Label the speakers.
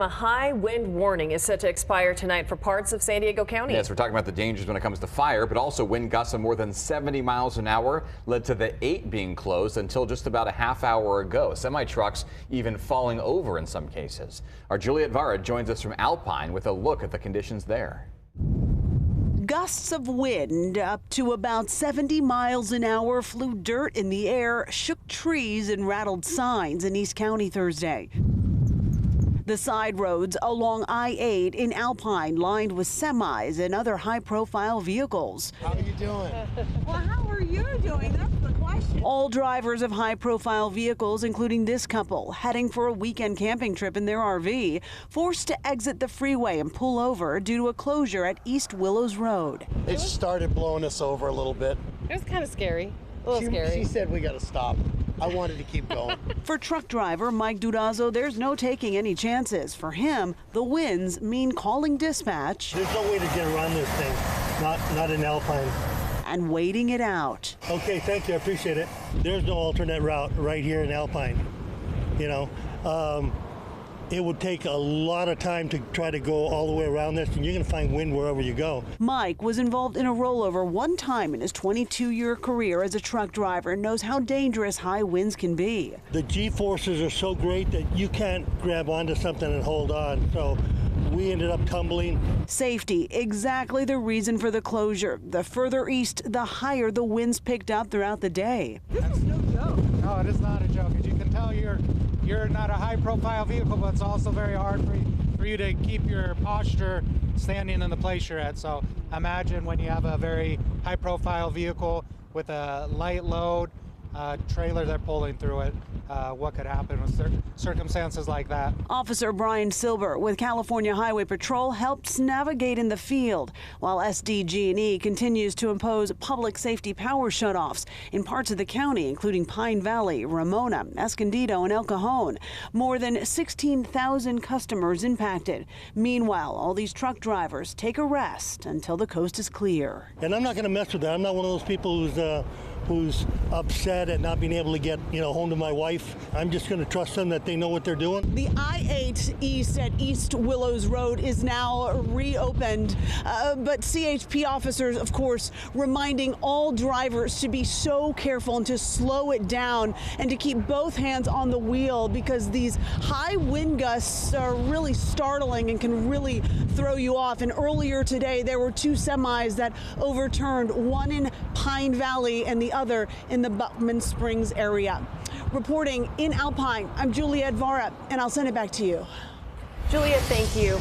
Speaker 1: A high wind warning is set to expire tonight for parts of San Diego County.
Speaker 2: Yes, we're talking about the dangers when it comes to fire, but also wind gusts of more than 70 miles an hour led to the 8 being closed until just about a half hour ago. Semi-trucks even falling over in some cases. Our Juliet Vara joins us from Alpine with a look at the conditions there.
Speaker 3: Gusts of wind up to about 70 miles an hour flew dirt in the air, shook trees and rattled signs in East County Thursday. The side roads along I-8 in Alpine lined with semis and other high-profile vehicles.
Speaker 4: How are you doing?
Speaker 3: Well, how are you doing? That's the question. All drivers of high-profile vehicles, including this couple, heading for a weekend camping trip in their RV, forced to exit the freeway and pull over due to a closure at East Willows Road.
Speaker 4: It started blowing us over a little bit.
Speaker 5: It was kind of scary, a little scary.
Speaker 4: She said we got to stop. I wanted to keep going.
Speaker 3: For truck driver Mike Dudazzo, there's no taking any chances. For him, the winds mean calling dispatch.
Speaker 4: There's no way to get around this thing, not in Alpine.
Speaker 3: And waiting it out.
Speaker 4: Okay, thank you, I appreciate it. There's no alternate route right here in Alpine. You know, it would take a lot of time to try to go all the way around this, and you're going to find wind wherever you go.
Speaker 3: Mike was involved in a rollover one time in his 22-year career as a truck driver and knows how dangerous high winds can be.
Speaker 4: The G-forces are so great that you can't grab onto something and hold on, so we ended up tumbling.
Speaker 3: Safety, exactly the reason for the closure. The further east, the higher the winds picked up throughout the day.
Speaker 6: This is no joke. No, it is not a joke. As you can tell, you're not a high-profile vehicle, but it's also very hard for you to keep your posture standing in the place you're at. So imagine when you have a very high-profile vehicle with a light load, trailer they're pulling through it, what could happen with circumstances like that.
Speaker 3: Officer Brian Silber with California Highway Patrol helps navigate in the field, while SDG&E continues to impose public safety power shutoffs in parts of the county, including Pine Valley, Ramona, Escondido, and El Cajon. More than 16,000 customers impacted. Meanwhile, all these truck drivers take a rest until the coast is clear.
Speaker 4: And I'm not going to mess with that. I'm not one of those people who's upset at not being able to get, home to my wife. I'm just going to trust them that they know what they're doing.
Speaker 3: The I-8 east at East Willows Road is now reopened, but CHP officers, of course, reminding all drivers to be so careful and to slow it down and to keep both hands on the wheel, because these high wind gusts are really startling and can really throw you off. And earlier today, there were 2 semis that overturned, one in Pine Valley and the other in the Buckman Springs area. Reporting in Alpine, I'm Juliet Vara, and I'll send it back to you.
Speaker 1: Juliet, thank you.